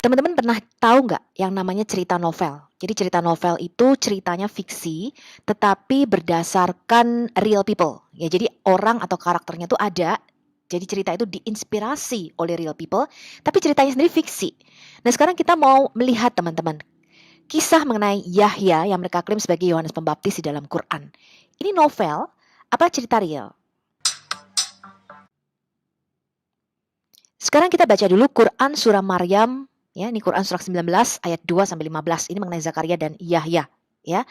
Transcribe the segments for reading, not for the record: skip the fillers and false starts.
Teman-teman pernah tahu nggak yang namanya cerita novel? Jadi cerita novel itu ceritanya fiksi, tetapi berdasarkan real people. Ya, jadi orang atau karakternya tuh ada. Jadi cerita itu diinspirasi oleh real people, tapi ceritanya sendiri fiksi. Nah, sekarang kita mau melihat teman-teman kisah mengenai Yahya yang mereka klaim sebagai Yohanes Pembaptis di dalam Quran. Ini novel apa cerita real? Sekarang kita baca dulu Quran surah Maryam, ya, ini Quran surah 19 ayat 2 sampai 15. Ini mengenai Zakaria dan Yahya, ya.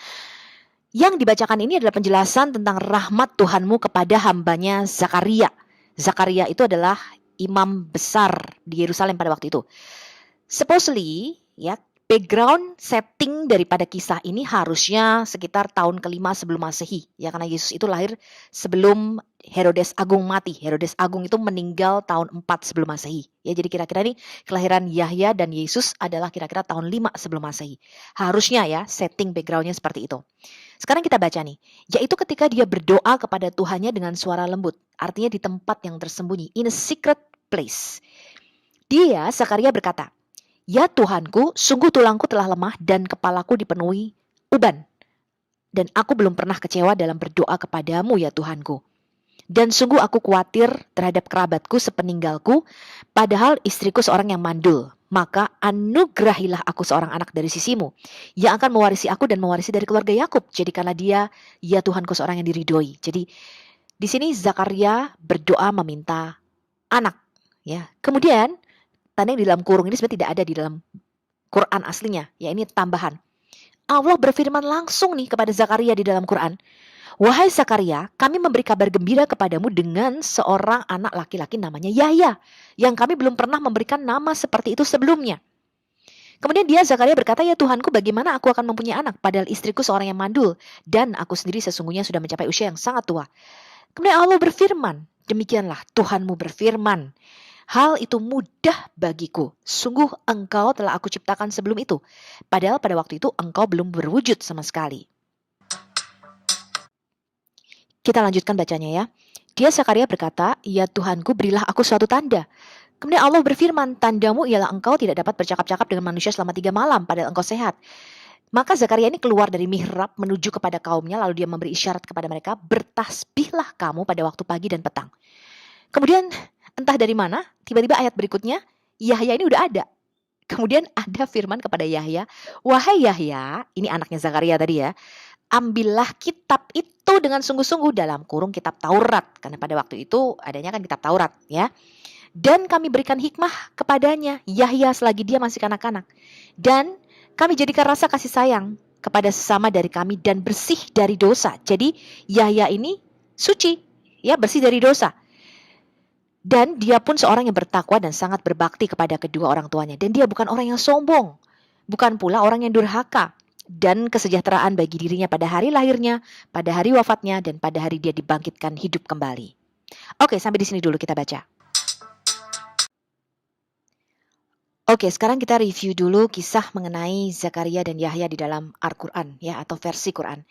Yang dibacakan ini adalah penjelasan tentang rahmat Tuhanmu kepada hambanya Zakaria. Zakaria itu adalah imam besar di Yerusalem pada waktu itu. Supposedly, ya, background setting daripada kisah ini harusnya sekitar tahun kelima sebelum Masehi, ya, karena Yesus itu lahir sebelum Herodes Agung mati. Herodes Agung itu meninggal tahun 4 sebelum Masehi. Ya, jadi kira-kira ini kelahiran Yahya dan Yesus adalah kira-kira tahun 5 sebelum Masehi. Harusnya ya, setting backgroundnya seperti itu. Sekarang kita baca nih, yaitu ketika dia berdoa kepada Tuhannya dengan suara lembut, artinya di tempat yang tersembunyi, in a secret place. Dia, Zakaria berkata, "Ya Tuhanku, sungguh tulangku telah lemah dan kepalaku dipenuhi uban. Dan aku belum pernah kecewa dalam berdoa kepadamu ya Tuhanku. Dan sungguh aku khawatir terhadap kerabatku sepeninggalku, padahal istriku seorang yang mandul. Maka anugerahilah aku seorang anak dari sisimu, yang akan mewarisi aku dan mewarisi dari keluarga Yakub. Jadikanlah dia, ya Tuhanku, seorang yang diridhoi." Jadi di sini Zakaria berdoa meminta anak. Ya, kemudian tanda yang di dalam kurung ini sebenarnya tidak ada di dalam Quran aslinya, ya, ini tambahan. Allah berfirman langsung nih kepada Zakaria di dalam Quran. "Wahai Zakaria, kami memberi kabar gembira kepadamu dengan seorang anak laki-laki namanya Yahya, yang kami belum pernah memberikan nama seperti itu sebelumnya." Kemudian dia, Zakaria, berkata, "Ya Tuhanku, bagaimana aku akan mempunyai anak, padahal istriku seorang yang mandul, dan aku sendiri sesungguhnya sudah mencapai usia yang sangat tua." Kemudian Allah berfirman, "Demikianlah Tuhanmu berfirman, hal itu mudah bagiku. Sungguh engkau telah aku ciptakan sebelum itu. Padahal pada waktu itu engkau belum berwujud sama sekali." Kita lanjutkan bacanya ya. Dia, Zakaria, berkata, "Ya Tuhanku, berilah aku suatu tanda." Kemudian Allah berfirman, "Tandamu ialah engkau tidak dapat bercakap-cakap dengan manusia selama 3 malam, padahal engkau sehat." Maka Zakaria ini keluar dari mihrab menuju kepada kaumnya, lalu dia memberi isyarat kepada mereka, "Bertasbihlah kamu pada waktu pagi dan petang." Kemudian entah dari mana, tiba-tiba ayat berikutnya, Yahya ini udah ada. Kemudian ada firman kepada Yahya, "Wahai Yahya," ini anaknya Zakaria tadi ya, "ambillah kitab itu dengan sungguh-sungguh," dalam kurung kitab Taurat, karena pada waktu itu adanya kan kitab Taurat ya. "Dan kami berikan hikmah kepadanya, Yahya, selagi dia masih kanak-kanak. Dan kami jadikan rasa kasih sayang kepada sesama dari kami dan bersih dari dosa." Jadi Yahya ini suci, ya, bersih dari dosa. "Dan dia pun seorang yang bertakwa dan sangat berbakti kepada kedua orang tuanya. Dan dia bukan orang yang sombong, bukan pula orang yang durhaka. Dan kesejahteraan bagi dirinya pada hari lahirnya, pada hari wafatnya, dan pada hari dia dibangkitkan hidup kembali." Oke, sampai di sini dulu kita baca. Oke, sekarang kita review dulu kisah mengenai Zakaria dan Yahya di dalam Al-Quran, ya, atau versi Quran.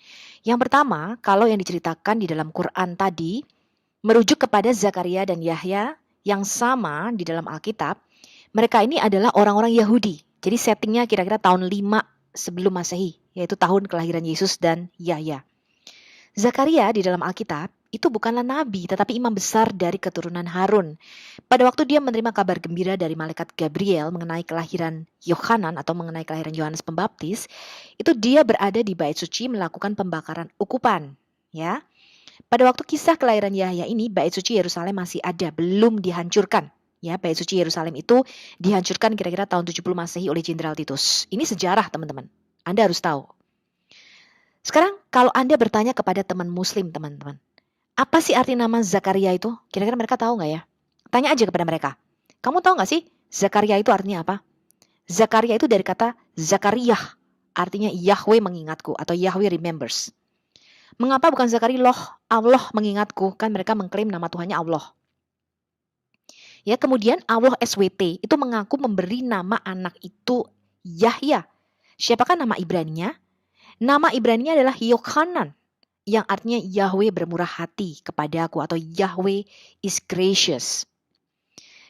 Yang pertama, kalau yang diceritakan di dalam Quran tadi merujuk kepada Zakaria dan Yahya yang sama di dalam Alkitab. Mereka ini adalah orang-orang Yahudi. Jadi settingnya kira-kira tahun 5 sebelum Masehi, yaitu tahun kelahiran Yesus dan Yahya. Zakaria di dalam Alkitab itu bukanlah nabi, tetapi imam besar dari keturunan Harun. Pada waktu dia menerima kabar gembira dari malaikat Gabriel mengenai kelahiran Yohanan atau mengenai kelahiran Yohanes Pembaptis, itu dia berada di bait suci melakukan pembakaran ukupan, ya. Pada waktu kisah kelahiran Yahya ini, bait suci Yerusalem masih ada, belum dihancurkan. Ya, bait suci Yerusalem itu dihancurkan kira-kira tahun 70 Masehi oleh Jenderal Titus. Ini sejarah, teman-teman. Anda harus tahu. Sekarang, kalau Anda bertanya kepada teman muslim, teman-teman, apa sih arti nama Zakaria itu? Kira-kira mereka tahu nggak ya? Tanya aja kepada mereka. "Kamu tahu nggak sih Zakaria itu artinya apa?" Zakaria itu dari kata Zakariyah, artinya Yahweh mengingatku atau Yahweh remembers. Mengapa bukan Zakaria, Allah mengingatku? Kan mereka mengklaim nama Tuhannya Allah. Ya, kemudian Allah SWT itu mengaku memberi nama anak itu Yahya. Siapakah nama Ibraninya? Nama Ibraninya adalah Yohanan, yang artinya Yahweh bermurah hati kepadaku atau Yahweh is gracious.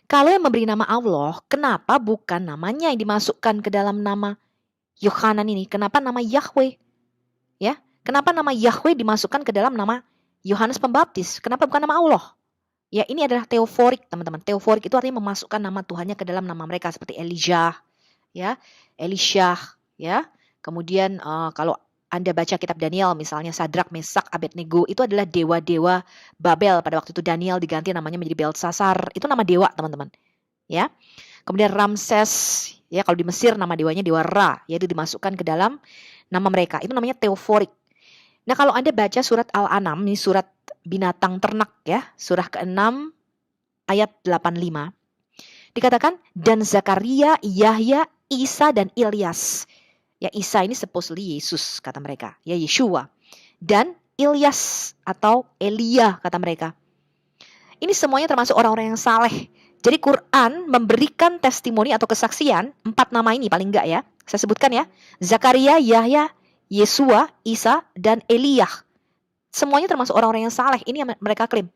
Kalau yang memberi nama Allah, kenapa bukan namanya yang dimasukkan ke dalam nama Yohanan ini? Kenapa nama Yahweh? Ya, kenapa nama Yahweh dimasukkan ke dalam nama Yohanes Pembaptis? Kenapa bukan nama Allah? Ya, ini adalah teoforik, teman-teman. Teoforik itu artinya memasukkan nama Tuhannya ke dalam nama mereka, seperti Elijah, ya, Elisha, ya. Kemudian kalau Anda baca kitab Daniel, misalnya Sadrak, Mesak, Abednego, itu adalah dewa-dewa Babel. Pada waktu itu Daniel diganti namanya menjadi Belsasar. Itu nama dewa, teman-teman. Ya. Kemudian Ramses, ya, kalau di Mesir nama dewanya dewa Ra, yaitu dimasukkan ke dalam nama mereka. Itu namanya teoforik. Nah, kalau Anda baca surat Al-An'am, ini surat binatang ternak, ya, surah ke-6 ayat 85. Dikatakan, dan Zakaria, Yahya, Isa, dan Ilyas. Ya, Isa ini supposedly Yesus, kata mereka. Ya, Yeshua. Dan Ilyas atau Elia, kata mereka. Ini semuanya termasuk orang-orang yang saleh. Jadi Quran memberikan testimoni atau kesaksian 4 nama ini paling enggak, ya. Saya sebutkan, ya. Zakaria, Yahya, Yesua, Isa, dan Eliyah. Semuanya termasuk orang-orang yang saleh. Ini yang mereka klaim.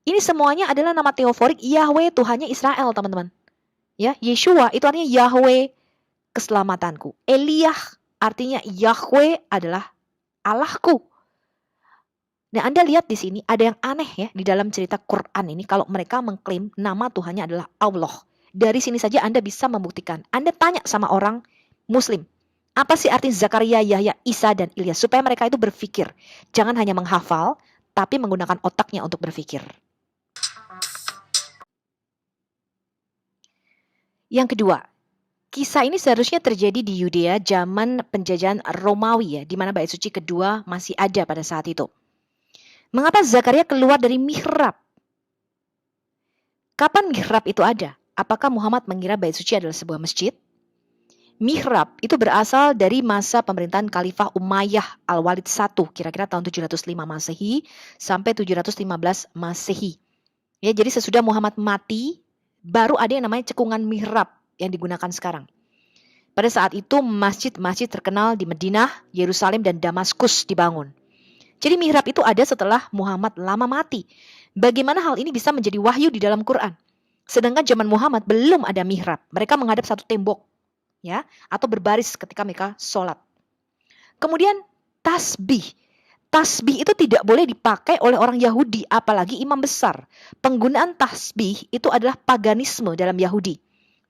Ini semuanya adalah nama teoforik Yahweh, Tuhannya Israel, teman-teman. Ya, Yeshua itu artinya Yahweh keselamatanku. Eliyah artinya Yahweh adalah Allahku. Nah, Anda lihat di sini ada yang aneh, ya, di dalam cerita Quran ini kalau mereka mengklaim nama Tuhannya adalah Allah. Dari sini saja Anda bisa membuktikan. Anda tanya sama orang Muslim, apa sih arti Zakaria, Yahya, Isa, dan Ilyas? Supaya mereka itu berpikir. Jangan hanya menghafal, tapi menggunakan otaknya untuk berpikir. Yang kedua, kisah ini seharusnya terjadi di Yudea zaman penjajahan Romawi, ya, di mana bait suci kedua masih ada pada saat itu. Mengapa Zakaria keluar dari mihrab? Kapan mihrab itu ada? Apakah Muhammad mengira bait suci adalah sebuah masjid? Mihrab itu berasal dari masa pemerintahan Khalifah Umayyah Al-Walid I, kira-kira tahun 705 Masehi sampai 715 Masehi. Ya, jadi sesudah Muhammad mati, baru ada yang namanya cekungan mihrab yang digunakan sekarang. Pada saat itu masjid-masjid terkenal di Madinah, Yerusalem, dan Damaskus dibangun. Jadi mihrab itu ada setelah Muhammad lama mati. Bagaimana hal ini bisa menjadi wahyu di dalam Quran? Sedangkan zaman Muhammad belum ada mihrab. Mereka menghadap satu tembok, ya, atau berbaris ketika mereka sholat. Kemudian tasbih. Tasbih itu tidak boleh dipakai oleh orang Yahudi, apalagi imam besar. Penggunaan tasbih itu adalah paganisme dalam Yahudi.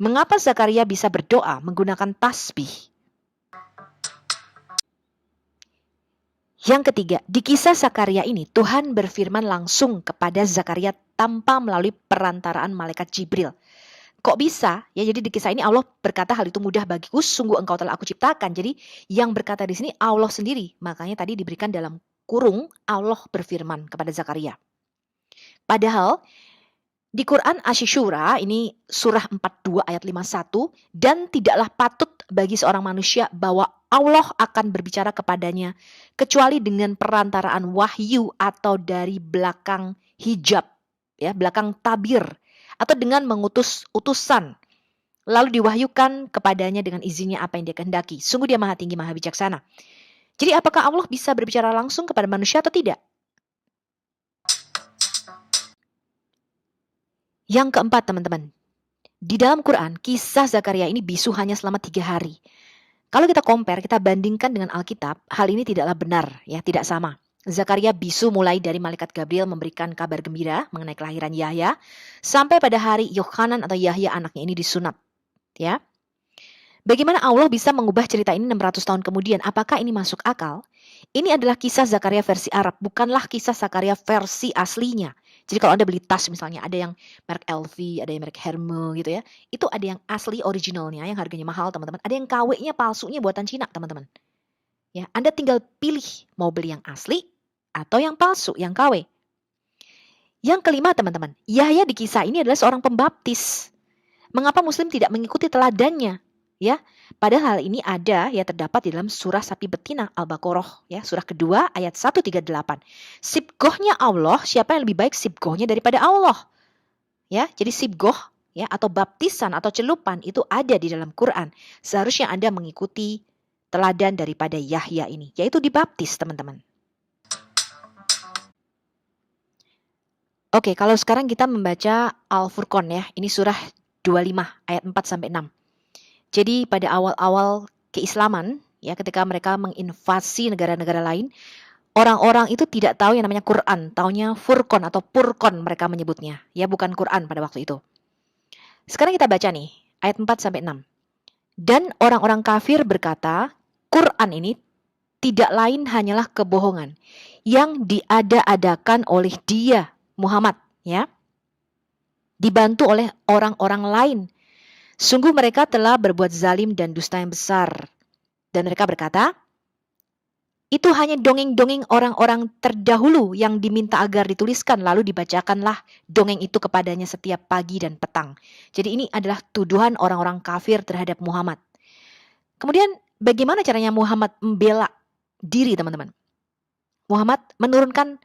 Mengapa Zakaria bisa berdoa menggunakan tasbih? Yang ketiga, di kisah Zakaria ini Tuhan berfirman langsung kepada Zakaria tanpa melalui perantaraan malaikat Jibril. Kok bisa? Ya, jadi di kisah ini Allah berkata, hal itu mudah bagiku, sungguh engkau telah aku ciptakan. Jadi yang berkata di sini Allah sendiri. Makanya tadi diberikan dalam kurung Allah berfirman kepada Zakaria. Padahal di Quran Asy-Syura ini surah 42 ayat 51, dan tidaklah patut bagi seorang manusia bahwa Allah akan berbicara kepadanya kecuali dengan perantaraan wahyu atau dari belakang hijab, ya, belakang tabir, atau dengan mengutus utusan, lalu diwahyukan kepadanya dengan izinnya apa yang dia kehendaki. Sungguh dia maha tinggi, maha bijaksana. Jadi apakah Allah bisa berbicara langsung kepada manusia atau tidak? Yang keempat, teman-teman. Di dalam Quran, kisah Zakaria ini bisu hanya selama 3 hari. Kalau kita compare, kita bandingkan dengan Alkitab, hal ini tidaklah benar, ya, tidak sama. Zakaria bisu mulai dari malaikat Gabriel memberikan kabar gembira mengenai kelahiran Yahya, sampai pada hari Yohanan atau Yahya anaknya ini disunat. Ya. Bagaimana Allah bisa mengubah cerita ini 600 tahun kemudian? Apakah ini masuk akal? Ini adalah kisah Zakaria versi Arab, bukanlah kisah Zakaria versi aslinya. Jadi kalau Anda beli tas misalnya, ada yang merek LV, ada yang merek Hermes gitu, ya. Itu ada yang asli originalnya yang harganya mahal, teman-teman. Ada yang KW-nya palsunya buatan Cina, teman-teman. Ya, Anda tinggal pilih mau beli yang asli atau yang palsu, yang KW. Yang kelima, teman-teman, Yahya di kisah ini adalah seorang pembaptis. Mengapa Muslim tidak mengikuti teladannya? Ya, padahal hal ini ada, ya, terdapat di dalam surah sapi betina Al-Baqarah, ya, surah kedua ayat 138. Sibgohnya Allah, siapa yang lebih baik sibgohnya daripada Allah? Ya, jadi sibgoh, ya, atau baptisan atau celupan itu ada di dalam Quran. Seharusnya Anda mengikuti teladan daripada Yahya ini, yaitu dibaptis, teman-teman. Oke, kalau sekarang kita membaca Al-Furqan ya, ini surah 25 ayat 4 sampai 6. Jadi pada awal-awal keislaman ya, ketika mereka menginvasi negara-negara lain, orang-orang itu tidak tahu yang namanya Quran, taunya Furqan atau Purqan mereka menyebutnya, ya bukan Quran pada waktu itu. Sekarang kita baca nih, ayat 4 sampai 6. Dan orang-orang kafir berkata, Quran ini tidak lain hanyalah kebohongan yang diada-adakan oleh dia, Muhammad, ya, dibantu oleh orang-orang lain. Sungguh mereka telah berbuat zalim dan dusta yang besar. Dan mereka berkata, itu hanya dongeng-dongeng orang-orang terdahulu yang diminta agar dituliskan, lalu dibacakanlah dongeng itu kepadanya setiap pagi dan petang. Jadi ini adalah tuduhan orang-orang kafir terhadap Muhammad. Kemudian bagaimana caranya Muhammad membela diri, teman-teman? Muhammad menurunkan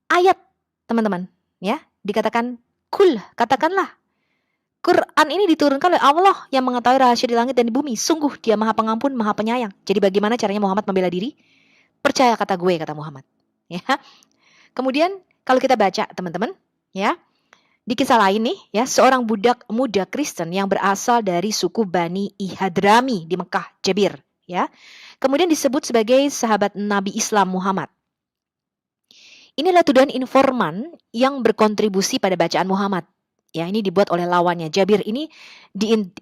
ayat, teman-teman, ya, dikatakan kul, katakanlah Quran ini diturunkan oleh Allah yang mengetahui rahasia di langit dan di bumi. Sungguh dia Maha Pengampun, Maha Penyayang. Jadi bagaimana caranya Muhammad membela diri? Percaya kata gue, kata Muhammad. Ya. Kemudian kalau kita baca, teman-teman, ya, di kisah lain nih, ya, seorang budak muda Kristen yang berasal dari suku Bani Ihadrami di Mekah, Jabir, ya. Kemudian disebut sebagai sahabat Nabi Islam Muhammad. Inilah tuduhan informan yang berkontribusi pada bacaan Muhammad. Ya, ini dibuat oleh lawannya. Jabir ini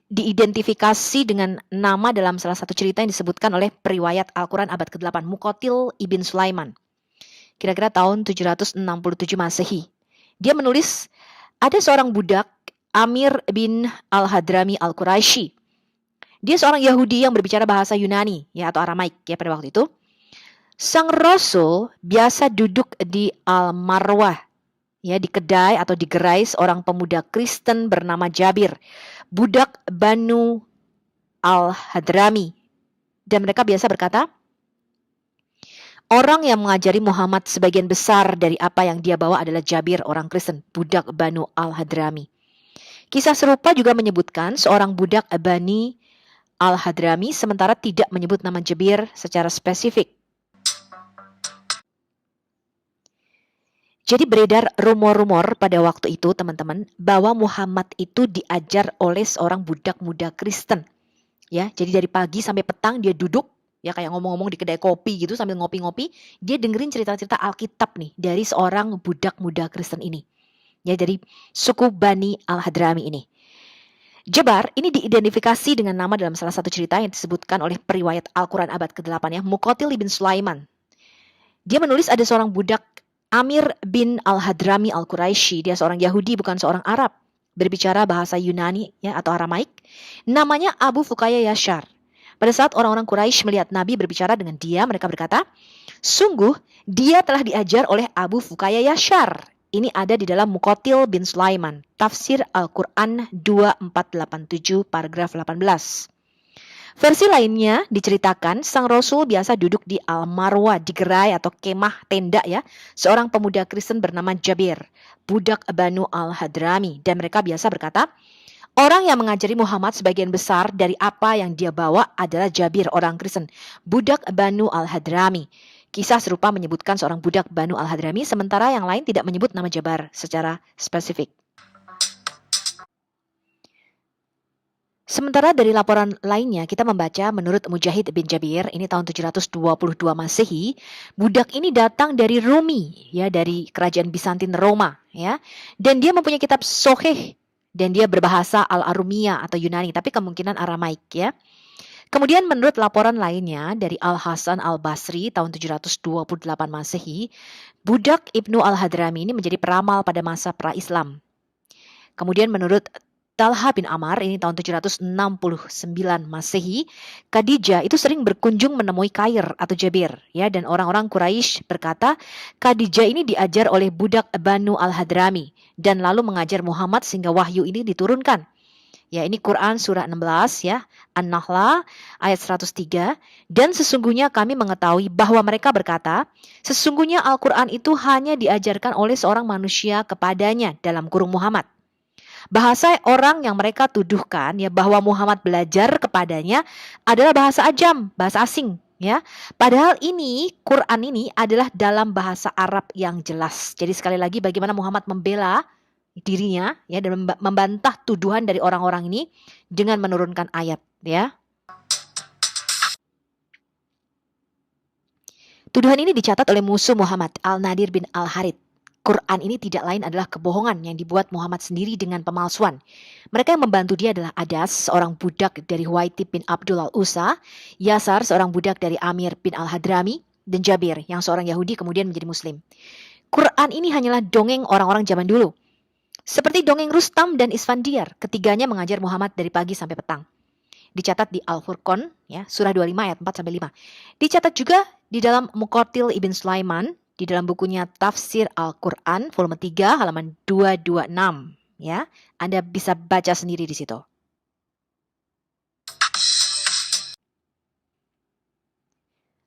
diidentifikasi dengan nama dalam salah satu cerita yang disebutkan oleh periwayat Al-Quran abad ke-8, Muqatil ibn Sulaiman. Kira-kira tahun 767 Masehi. Dia menulis, ada seorang budak, Amir bin Al-Hadrami Al-Quraisy. Dia seorang Yahudi yang berbicara bahasa Yunani, ya, atau Aramaik, ya, pada waktu itu. Sang Rasul biasa duduk di Al-Marwah, ya, di kedai atau di gerai seorang pemuda Kristen bernama Jabir, budak Banu Al-Hadrami. Dan mereka biasa berkata, orang yang mengajari Muhammad sebagian besar dari apa yang dia bawa adalah Jabir, orang Kristen, budak Banu Al-Hadrami. Kisah serupa juga menyebutkan seorang budak Bani Al-Hadrami sementara tidak menyebut nama Jabir secara spesifik. Jadi beredar rumor-rumor pada waktu itu, teman-teman, bahwa Muhammad itu diajar oleh seorang budak muda Kristen. Ya, jadi dari pagi sampai petang dia duduk, ya, kayak ngomong-ngomong di kedai kopi gitu sambil ngopi-ngopi, dia dengerin cerita-cerita Alkitab nih dari seorang budak muda Kristen ini. Ya, dari suku Bani Al-Hadrami ini. Jabar ini diidentifikasi dengan nama dalam salah satu cerita yang disebutkan oleh periwayat Al-Quran abad ke-8, ya, Muqatil ibn Sulaiman. Dia menulis ada seorang budak Amir bin Al-Hadrami Al-Quraisy, dia seorang Yahudi bukan seorang Arab, berbicara bahasa Yunani, ya, atau Aramaik. Namanya Abu Fukaya Yashar. Pada saat orang-orang Quraisy melihat Nabi berbicara dengan dia, mereka berkata, sungguh dia telah diajar oleh Abu Fukaya Yashar. Ini ada di dalam Muqatil bin Sulaiman, Tafsir Al-Quran 2487 paragraf 18. Versi lainnya diceritakan sang Rasul biasa duduk di Al-Marwah, di gerai atau kemah tenda, ya, seorang pemuda Kristen bernama Jabir, budak Banu Al-Hadrami, dan mereka biasa berkata, orang yang mengajari Muhammad sebagian besar dari apa yang dia bawa adalah Jabir, orang Kristen, budak Banu Al-Hadrami. Kisah serupa menyebutkan seorang budak Banu Al-Hadrami, sementara yang lain tidak menyebut nama Jabar secara spesifik. Sementara dari laporan lainnya kita membaca menurut Mujahid bin Jabir, ini tahun 722 Masehi, budak ini datang dari Rumi, ya, dari kerajaan Bizantin Roma, ya. Dan dia mempunyai kitab Soheh dan dia berbahasa Al-Arumiyah atau Yunani, tapi kemungkinan Aramaik, ya. Kemudian menurut laporan lainnya dari Al-Hasan Al-Basri tahun 728 Masehi, budak Ibnu Al-Hadrami ini menjadi peramal pada masa pra-Islam. Kemudian menurut Talha bin Amar, ini tahun 769 Masehi, Khadijah itu sering berkunjung menemui Kair atau Jabir, ya, dan orang-orang Quraisy berkata, Khadijah ini diajar oleh budak Banu Al-Hadrami dan lalu mengajar Muhammad sehingga wahyu ini diturunkan. Ya, ini Quran surah 16, ya, An-Nahlah ayat 103, dan sesungguhnya kami mengetahui bahwa mereka berkata, sesungguhnya Al-Quran itu hanya diajarkan oleh seorang manusia kepadanya dalam kurung Muhammad. Bahasa orang yang mereka tuduhkan, ya, bahwa Muhammad belajar kepadanya adalah bahasa ajam, bahasa asing, Ya, padahal ini Quran ini adalah dalam bahasa Arab yang jelas. Jadi sekali lagi bagaimana Muhammad membela dirinya ya dan membantah tuduhan dari orang-orang ini dengan menurunkan ayat ya. Tuduhan ini dicatat oleh musuh Muhammad, Al-Nadir bin Al-Harith. Quran ini tidak lain adalah kebohongan yang dibuat Muhammad sendiri dengan pemalsuan. Mereka yang membantu dia adalah Adas, seorang budak dari Huwaitib bin Abdul al-Usa, Yasar, seorang budak dari Amir bin al-Hadrami, dan Jabir, yang seorang Yahudi kemudian menjadi Muslim. Quran ini hanyalah dongeng orang-orang zaman dulu. Seperti dongeng Rustam dan Isfandiar, ketiganya mengajar Muhammad dari pagi sampai petang. Dicatat di Al-Furqan, ya, surah 25 ayat 4-5. Dicatat juga di dalam Muqatil Ibn Sulaiman, di dalam bukunya Tafsir Al-Quran, volume 3, halaman 226. Ya, Anda bisa baca sendiri di situ.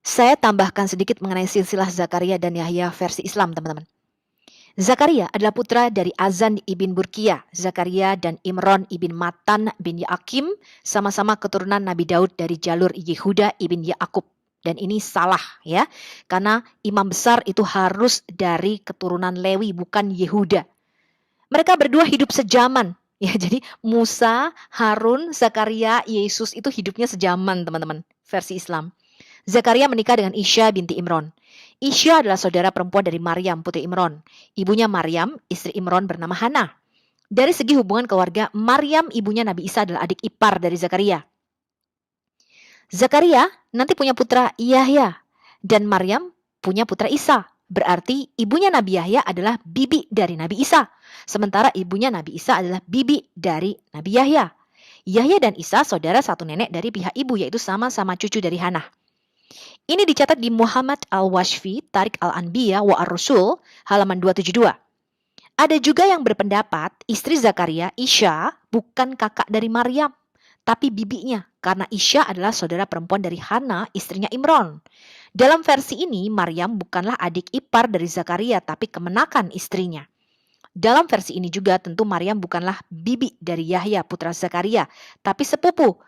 Saya tambahkan sedikit mengenai silsilah Zakaria dan Yahya versi Islam, teman-teman. Zakaria adalah putra dari Azan ibn Burkiyah. Zakaria dan Imron ibn Matan bin Yaakim sama-sama keturunan Nabi Daud dari jalur Yehuda ibn Yaakub. Dan ini salah ya, karena imam besar itu harus dari keturunan Lewi, bukan Yehuda. Mereka berdua hidup sejaman. Ya, jadi Musa, Harun, Zakaria, Yesus itu hidupnya sejaman, teman-teman, versi Islam. Zakaria menikah dengan Isya binti Imron. Isya adalah saudara perempuan dari Maryam, putri Imron. Ibunya Maryam, istri Imron bernama Hana. Dari segi hubungan keluarga, Maryam ibunya Nabi Isa adalah adik ipar dari Zakaria. Zakaria nanti punya putra Yahya dan Maryam punya putra Isa. Berarti ibunya Nabi Yahya adalah bibi dari Nabi Isa. Sementara ibunya Nabi Isa adalah bibi dari Nabi Yahya. Yahya dan Isa saudara satu nenek dari pihak ibu, yaitu sama-sama cucu dari Hana. Ini dicatat di Muhammad Al-Washfi, Tarik Al-Anbiya wa Ar-Rasul, halaman 272. Ada juga yang berpendapat istri Zakaria, Isya, bukan kakak dari Maryam, tapi bibinya, karena Isya adalah saudara perempuan dari Hana, istrinya Imron. Dalam versi ini, Maryam bukanlah adik ipar dari Zakaria, tapi kemenakan istrinya. Dalam versi ini juga tentu Maryam bukanlah bibi dari Yahya, putra Zakaria, tapi sepupu.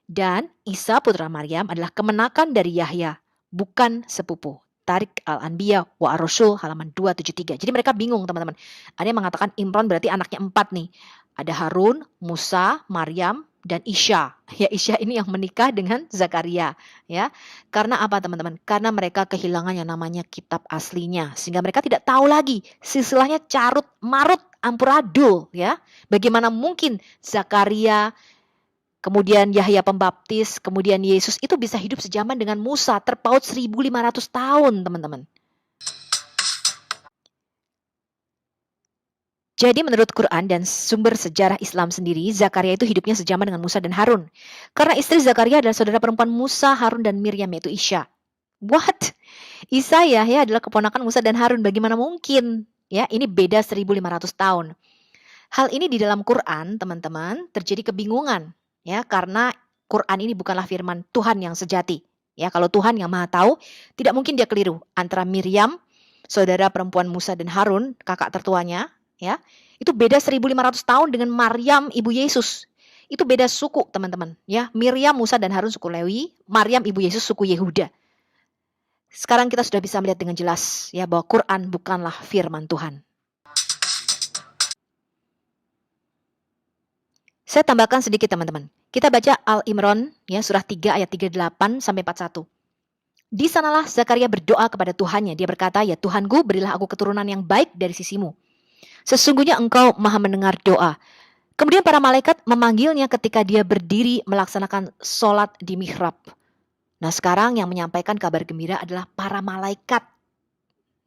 Dan Isa, putra Maryam, adalah kemenakan dari Yahya, bukan sepupu. Tarik Al-Anbiya wa Ar-Rasul, halaman 273. Jadi mereka bingung, teman-teman. Ada yang mengatakan Imron berarti anaknya 4 nih. Ada Harun, Musa, Maryam, dan Isya. Ya, Isya ini yang menikah dengan Zakaria, ya. Karena apa, teman-teman? Karena mereka kehilangan yang namanya kitab aslinya, sehingga mereka tidak tahu lagi silsilahnya carut marut amburadul, ya. Bagaimana mungkin Zakaria, kemudian Yahya Pembaptis, kemudian Yesus itu bisa hidup sejaman dengan Musa, terpaut 1500 tahun, teman-teman. Jadi menurut Quran dan sumber sejarah Islam sendiri, Zakaria itu hidupnya sejaman dengan Musa dan Harun. Karena istri Zakaria adalah saudara perempuan Musa, Harun, dan Miriam, yaitu Isya. What? Isa ya adalah keponakan Musa dan Harun. Bagaimana mungkin? Ya, ini beda 1500 tahun. Hal ini di dalam Quran, teman-teman, terjadi kebingungan. Ya, karena Quran ini bukanlah firman Tuhan yang sejati. Ya, kalau Tuhan yang Maha Tahu, tidak mungkin dia keliru antara Miriam, saudara perempuan Musa dan Harun, kakak tertuanya, ya. Itu beda 1500 tahun dengan Maryam ibu Yesus. Itu beda suku, teman-teman, ya. Miriam, Musa dan Harun suku Lewi, Maryam ibu Yesus suku Yehuda. Sekarang kita sudah bisa melihat dengan jelas ya bahwa Quran bukanlah firman Tuhan. Saya tambahkan sedikit, teman-teman. Kita baca Al-Imran ya, surah 3 ayat 38 sampai 41. Di sanalah Zakaria berdoa kepada Tuhannya. Dia berkata, "Ya Tuhanku, berilah aku keturunan yang baik dari sisimu. Sesungguhnya Engkau Maha mendengar doa." Kemudian para malaikat memanggilnya ketika dia berdiri melaksanakan sholat di mihrab. Nah, sekarang yang menyampaikan kabar gembira adalah para malaikat.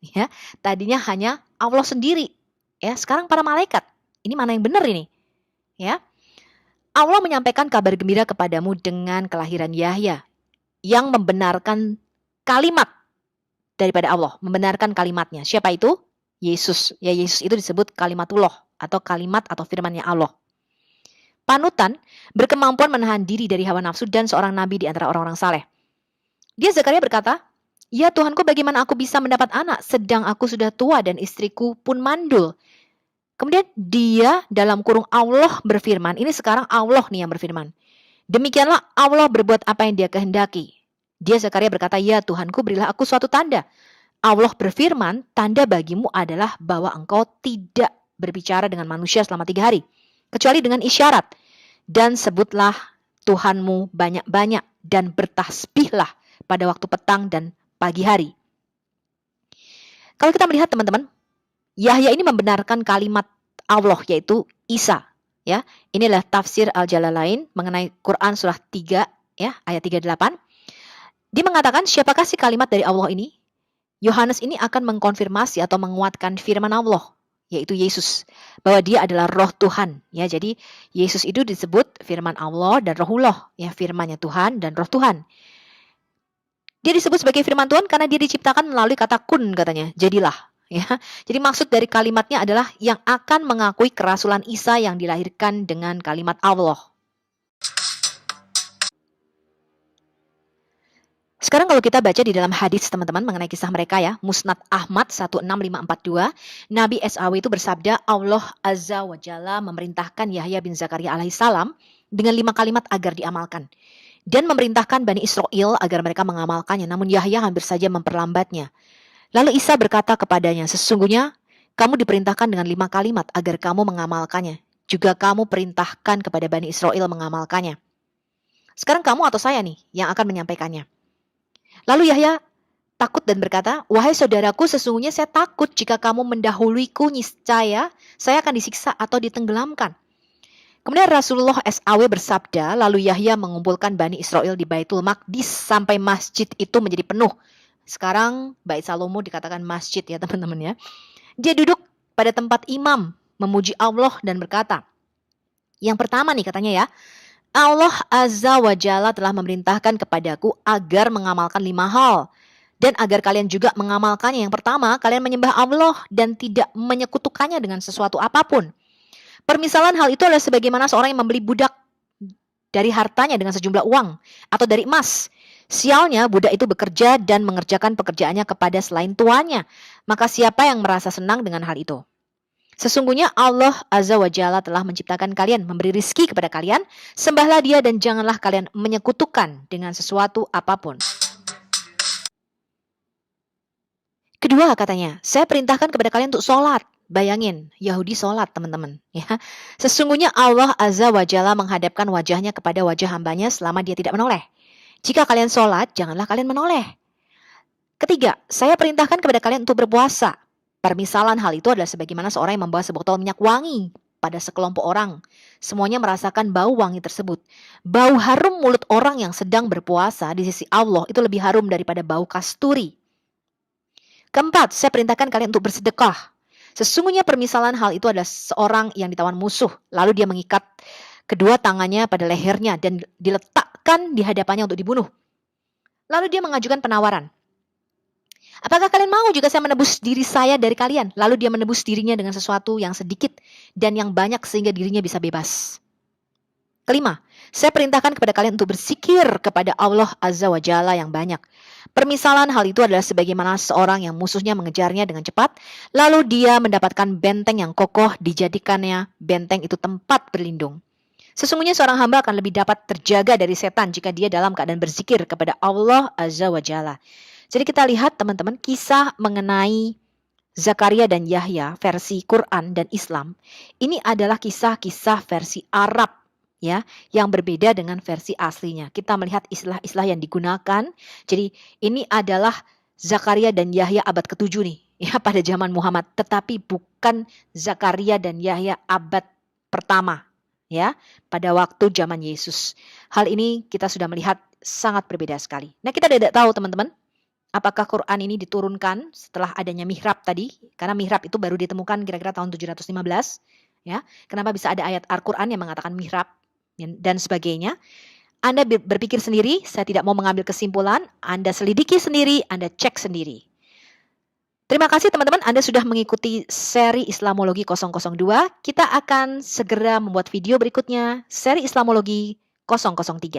Ya, tadinya hanya Allah sendiri. Ya, sekarang para malaikat. Ini mana yang benar ini? Ya. Allah menyampaikan kabar gembira kepadamu dengan kelahiran Yahya yang membenarkan kalimat daripada Allah, membenarkan kalimatnya. Siapa itu? Yesus. Ya, Yesus itu disebut kalimatullah atau kalimat atau firman-Nya Allah. Panutan berkemampuan menahan diri dari hawa nafsu dan seorang nabi di antara orang-orang saleh. Dia Zakaria berkata, "Ya Tuhanku, bagaimana aku bisa mendapat anak sedang aku sudah tua dan istriku pun mandul?" Kemudian dia dalam kurung Allah berfirman, ini sekarang Allah nih yang berfirman. "Demikianlah Allah berbuat apa yang dia kehendaki." Dia Zakaria berkata, "Ya Tuhanku, berilah aku suatu tanda." Allah berfirman, "Tanda bagimu adalah bahwa engkau tidak berbicara dengan manusia selama 3 hari, kecuali dengan isyarat. Dan sebutlah Tuhanmu banyak-banyak dan bertasbihlah pada waktu petang dan pagi hari." Kalau kita melihat teman-teman, Yahya ini membenarkan kalimat Allah yaitu Isa. Ya, inilah tafsir Al-Jalalain mengenai Quran surah 3 ya, ayat 38. Dia mengatakan, siapakah si kalimat dari Allah ini? Yohanes ini akan mengkonfirmasi atau menguatkan firman Allah, yaitu Yesus, bahwa dia adalah roh Tuhan. Ya, jadi Yesus itu disebut firman Allah dan rohullah, ya, firmannya Tuhan dan roh Tuhan. Dia disebut sebagai firman Tuhan karena dia diciptakan melalui kata kun, katanya, jadilah. Ya, jadi maksud dari kalimatnya adalah yang akan mengakui kerasulan Isa yang dilahirkan dengan kalimat Allah. Sekarang kalau kita baca di dalam hadis teman-teman mengenai kisah mereka ya, Musnad Ahmad 16542, Nabi SAW itu bersabda, Allah Azza wa Jalla memerintahkan Yahya bin Zakaria alaihissalam dengan 5 kalimat agar diamalkan. Dan memerintahkan Bani Israel agar mereka mengamalkannya, namun Yahya hampir saja memperlambatnya. Lalu Isa berkata kepadanya, sesungguhnya kamu diperintahkan dengan 5 kalimat agar kamu mengamalkannya. Juga kamu perintahkan kepada Bani Israel mengamalkannya. Sekarang kamu atau saya nih yang akan menyampaikannya. Lalu Yahya takut dan berkata, "Wahai saudaraku, sesungguhnya saya takut jika kamu mendahuluiku, niscaya saya akan disiksa atau ditenggelamkan." Kemudian Rasulullah SAW bersabda, lalu Yahya mengumpulkan Bani Israel di Baitul Maqdis sampai masjid itu menjadi penuh. Sekarang Bait Salomo dikatakan masjid ya teman-teman ya. Dia duduk pada tempat imam, memuji Allah dan berkata, yang pertama nih katanya ya, Allah Azza wa Jalla telah memerintahkan kepadaku agar mengamalkan 5 hal. Dan agar kalian juga mengamalkannya. Yang pertama, kalian menyembah Allah dan tidak menyekutukannya dengan sesuatu apapun. Permisalan hal itu adalah sebagaimana seorang yang membeli budak dari hartanya dengan sejumlah uang atau dari emas. Sialnya budak itu bekerja dan mengerjakan pekerjaannya kepada selain tuannya. Maka siapa yang merasa senang dengan hal itu? Sesungguhnya Allah Azza wa Jalla telah menciptakan kalian, memberi rizki kepada kalian, sembahlah dia dan janganlah kalian menyekutukan dengan sesuatu apapun. Kedua katanya, saya perintahkan kepada kalian untuk sholat. Bayangin, Yahudi sholat teman-teman. Ya. Sesungguhnya Allah Azza wa Jalla menghadapkan wajahnya kepada wajah hambanya selama dia tidak menoleh. Jika kalian sholat, janganlah kalian menoleh. Ketiga, saya perintahkan kepada kalian untuk berpuasa. Permisalan hal itu adalah sebagaimana seorang yang membawa sebotol minyak wangi pada sekelompok orang. Semuanya merasakan bau wangi tersebut. Bau harum mulut orang yang sedang berpuasa di sisi Allah itu lebih harum daripada bau kasturi. Keempat, saya perintahkan kalian untuk bersedekah. Sesungguhnya permisalan hal itu adalah seorang yang ditawan musuh. Lalu dia mengikat kedua tangannya pada lehernya dan diletakkan di hadapannya untuk dibunuh. Lalu dia mengajukan penawaran. Apakah kalian mau jika saya menebus diri saya dari kalian? Lalu dia menebus dirinya dengan sesuatu yang sedikit dan yang banyak sehingga dirinya bisa bebas. Kelima, saya perintahkan kepada kalian untuk berzikir kepada Allah Azza wa Jalla yang banyak. Permisalan hal itu adalah sebagaimana seorang yang musuhnya mengejarnya dengan cepat, lalu dia mendapatkan benteng yang kokoh, dijadikannya benteng itu tempat berlindung. Sesungguhnya seorang hamba akan lebih dapat terjaga dari setan jika dia dalam keadaan berzikir kepada Allah Azza wa Jalla. Jadi kita lihat teman-teman kisah mengenai Zakaria dan Yahya versi Quran dan Islam. Ini adalah kisah-kisah versi Arab ya, yang berbeda dengan versi aslinya. Kita melihat istilah-istilah yang digunakan. Jadi ini adalah Zakaria dan Yahya abad ke-7 nih ya pada zaman Muhammad, tetapi bukan Zakaria dan Yahya abad pertama ya pada waktu zaman Yesus. Hal ini kita sudah melihat sangat berbeda sekali. Nah, kita tidak tahu teman-teman, apakah Quran ini diturunkan setelah adanya mihrab tadi? Karena mihrab itu baru ditemukan kira-kira tahun 715. Ya, kenapa bisa ada ayat Al-Quran yang mengatakan mihrab dan sebagainya? Anda berpikir sendiri, saya tidak mau mengambil kesimpulan. Anda selidiki sendiri, Anda cek sendiri. Terima kasih teman-teman, Anda sudah mengikuti seri Islamologi 002. Kita akan segera membuat video berikutnya, seri Islamologi 003.